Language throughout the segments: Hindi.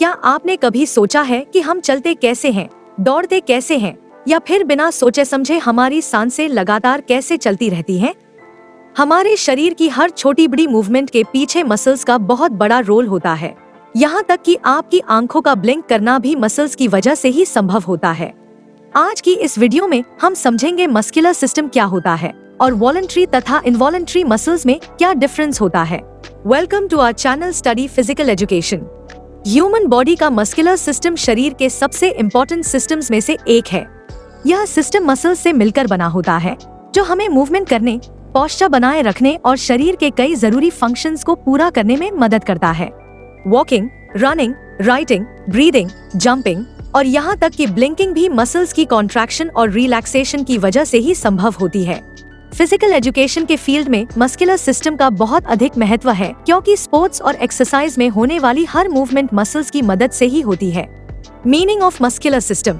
क्या आपने कभी सोचा है कि हम चलते कैसे हैं, दौड़ते कैसे हैं, या फिर बिना सोचे समझे हमारी सांसें लगातार कैसे चलती रहती हैं? हमारे शरीर की हर छोटी बड़ी मूवमेंट के पीछे मसल्स का बहुत बड़ा रोल होता है। यहाँ तक कि आपकी आंखों का ब्लिंक करना भी मसल्स की वजह से ही संभव होता है। आज की इस वीडियो में हम समझेंगे मस्कुलर सिस्टम क्या होता है और वॉलंटरी तथा इनवॉलंटरी मसल्स में क्या डिफरेंस होता है। Welcome to our channel study physical education. Human body का मस्कुलर सिस्टम शरीर के सबसे इम्पोर्टेंट सिस्टम्स में से एक है। यह सिस्टम मसल्स से मिलकर बना होता है, जो हमें मूवमेंट करने, पोस्चर बनाए रखने और शरीर के कई जरूरी फंक्शंस को पूरा करने में मदद करता है। Walking, running, writing, breathing, jumping और यहाँ तक कि ब्लिंकिंग भी मसल्स की कॉन्ट्रैक्शन और रिलैक्सेशन की वजह से ही संभव होती है। फिजिकल एजुकेशन के फील्ड में मस्कुलर सिस्टम का बहुत अधिक महत्व है, क्योंकि स्पोर्ट्स और एक्सरसाइज में होने वाली हर मूवमेंट मसल्स की मदद से ही होती है। Meaning of muscular system.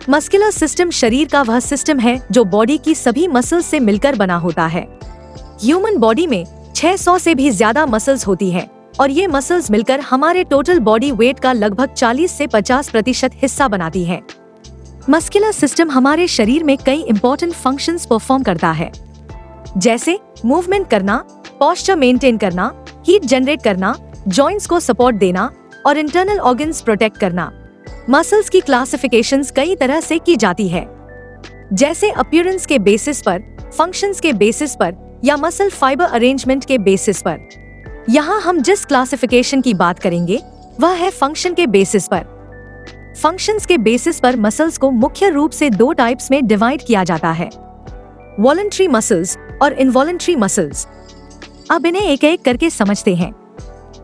Muscular system शरीर का वह सिस्टम है जो बॉडी की सभी मसल्स से मिलकर बना होता है। ह्यूमन बॉडी में 600 से भी ज्यादा मसल्स होती हैं और ये मसल्स मिलकर हमारे टोटल बॉडी वेट का लगभग 40 से 50% हिस्सा बनाती है। मस्कुलर सिस्टम हमारे शरीर में कई इंपॉर्टेंट फंक्शंस परफॉर्म करता है, जैसे मूवमेंट करना, पोस्चर मेंटेन करना, हीट जनरेट करना, जॉइंट्स को सपोर्ट देना और इंटरनल ऑर्गन्स प्रोटेक्ट करना। मसल्स की क्लासिफिकेशंस कई तरह से की जाती है, जैसे अपीयरेंस के बेसिस पर, फंक्शंस के बेसिस पर या मसल फाइबर अरेंजमेंट के बेसिस पर। यहाँ हम जिस क्लासिफिकेशन की बात करेंगे वह है फंक्शन के बेसिस पर। फंक्शंस के बेसिस पर मसल्स को मुख्य रूप से दो टाइप्स में डिवाइड किया जाता है, वॉलंटरी मसल्स और इनवॉलंटरी मसल्स। अब इन्हें एक एक करके समझते हैं।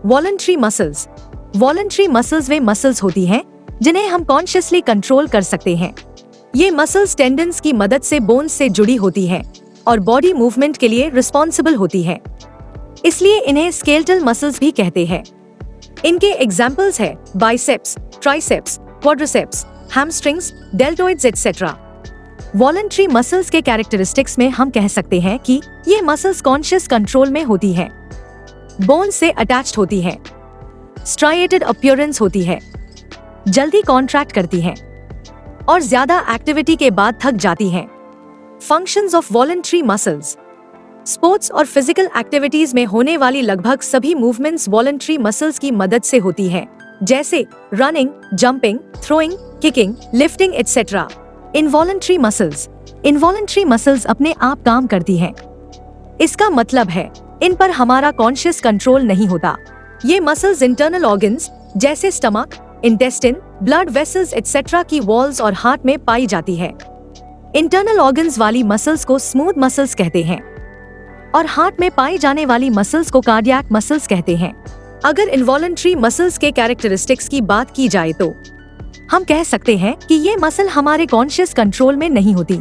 Voluntary muscles. वॉलंटरी मसल्स वे मसल्स होती हैं जिन्हें हम कॉन्शियसली कंट्रोल कर सकते हैं। ये मसल्स टेंडन्स की मदद से बोन्स से जुड़ी होती हैं और बॉडी मूवमेंट के लिए रिस्पॉन्सिबल होती है, इसलिए इन्हें स्केलेटल मसल्स भी कहते हैं। इनके एग्जाम्पल्स है biceps, triceps, quadriceps, hamstrings, deltoids etcetera. Voluntary muscles के कैरेक्टरिस्टिक्स में हम कह सकते हैं कि ये मसल्स कॉन्शियस कंट्रोल में होती है, बोन से अटैच्ड होती है, स्ट्राइएटेड अपीयरेंस होती है, जल्दी कॉन्ट्रैक्ट करती हैं और ज्यादा एक्टिविटी के बाद थक जाती हैं। Functions of voluntary muscles. Sports और फिजिकल एक्टिविटीज में होने वाली लगभग सभी मूवमेंट्स वॉलंटरी मसल्स की मदद से होती हैं, जैसे running, jumping, throwing, kicking, lifting etcetera. Involuntary muscles. Involuntary muscles अपने आप काम करती हैं। इसका मतलब है इन पर हमारा कॉन्शियस कंट्रोल नहीं होता। ये मसल्स इंटरनल ऑर्गन्स जैसे stomach, intestine, blood vessels etcetera की वॉल्स और हार्ट में पाई जाती है। इंटरनल ऑर्गन्स वाली मसल्स को स्मूथ मसल्स कहते हैं और हार्ट में पाई जाने वाली मसल्स को कार्डियक मसल्स कहते हैं। अगर इनवॉलंटरी मसल्स के कैरेक्टरिस्टिक्स की बात की जाए तो हम कह सकते हैं कि ये मसल हमारे कॉन्शियस कंट्रोल में नहीं होती।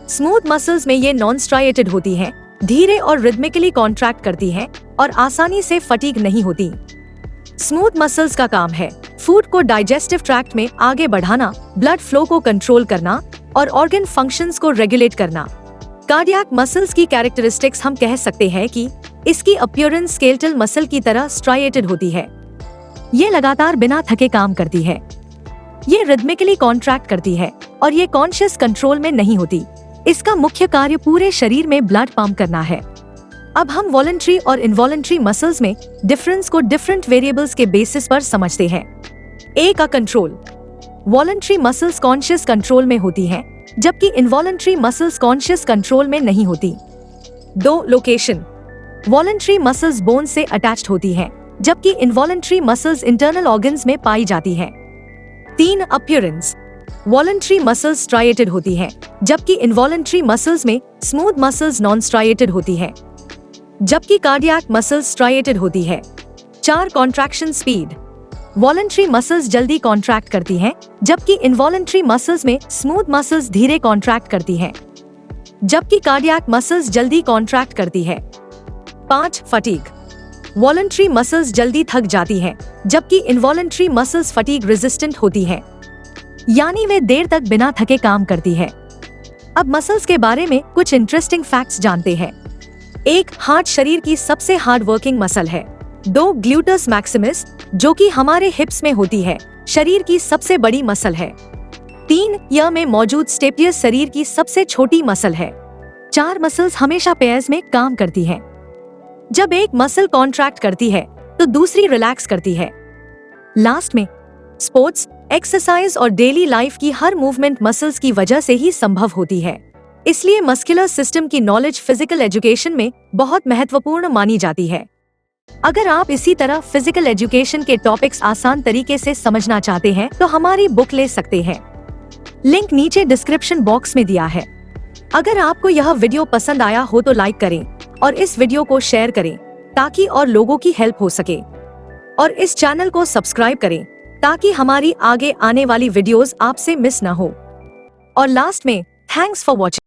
स्मूथ मसल्स में ये नॉन स्ट्राइएटेड होती हैं, धीरे और रिदमिकली कॉन्ट्रैक्ट करती हैं और आसानी से फटीग नहीं होती। स्मूथ मसल्स का काम है फूड को डाइजेस्टिव ट्रैक्ट में आगे बढ़ाना, ब्लड फ्लो को कंट्रोल करना और ऑर्गन फंक्शंस को रेगुलेट करना। कार्डियक मसल्स की कैरेक्टरिस्टिक्स हम कह सकते हैं कि इसकी अपीयरेंस स्केलेटल मसल की तरह स्ट्राइएटेड होती है। ये लगातार बिना थके काम करती है, ये रिदमिकली कॉन्ट्रैक्ट करती है और ये कॉन्शियस कंट्रोल में नहीं होती। इसका मुख्य कार्य पूरे शरीर में ब्लड पंप करना है। अब हम वॉलंटरी और इनवॉलंटरी मसल्स में डिफरेंस को डिफरेंट वेरिएबल्स के बेसिस पर समझते हैं। ए का control. Voluntary muscles conscious control में होती हैं, जबकि इनवॉलंटरी मसल्स कॉन्शियस कंट्रोल में नहीं होती। 2. लोकेशन। वॉलंटरी मसल्स बोन से अटैच्ड होती हैं, जबकि इनवॉलंटरी मसल्स इंटरनल ऑर्गन्स में पाई जाती हैं। 3. अपीयरेंस। वॉलंटरी मसल्स स्ट्राइएटेड होती हैं, जबकि इनवॉलंटरी मसल्स में स्मूथ मसल्स नॉन स्ट्राइएटेड होती हैं, जबकि कार्डियक मसल्स स्ट्राइएटेड होती है। 4. Contraction speed. वॉलंटरी मसल्स जल्दी कॉन्ट्रैक्ट करती हैं, जबकि इनवॉलंटरी मसल्स में स्मूथ मसल्स धीरे कॉन्ट्रैक्ट करती हैं, जबकि कार्डियक मसल्स जल्दी कॉन्ट्रैक्ट करती है। 5. फटीग। वॉलंटरी मसल्स जल्दी थक जाती हैं, जबकि इनवॉलंटरी मसल्स फटीग रेजिस्टेंट होती हैं, यानी वे देर तक बिना थके काम करती है। अब मसल्स के बारे में कुछ इंटरेस्टिंग फैक्ट्स जानते हैं। 1. हार्ट शरीर की सबसे हार्ड वर्किंग मसल है। 2 ग्लूटस मैक्सिमस, जो कि हमारे हिप्स में होती है, शरीर की सबसे बड़ी मसल है। 3 य में मौजूद स्टेपियस शरीर की सबसे छोटी मसल है। 4 मसल्स हमेशा पेयर्स में काम करती हैं। जब एक मसल कॉन्ट्रैक्ट करती है तो दूसरी रिलैक्स करती है। लास्ट में, स्पोर्ट्स, एक्सरसाइज और डेली लाइफ की हर मूवमेंट मसल्स की वजह से ही संभव होती है। इसलिए मस्कुलर सिस्टम की नॉलेज फिजिकल एजुकेशन में बहुत महत्वपूर्ण मानी जाती है। अगर आप इसी तरह फिजिकल एजुकेशन के टॉपिक्स आसान तरीके से समझना चाहते हैं तो हमारी बुक ले सकते हैं। लिंक नीचे डिस्क्रिप्शन बॉक्स में दिया है। अगर आपको यह वीडियो पसंद आया हो तो लाइक करें और इस वीडियो को शेयर करें ताकि और लोगों की हेल्प हो सके, और इस चैनल को सब्सक्राइब करें ताकि हमारी आगे आने वाली वीडियोस आपसे मिस ना हो। और लास्ट में, थैंक्स फॉर वॉचिंग।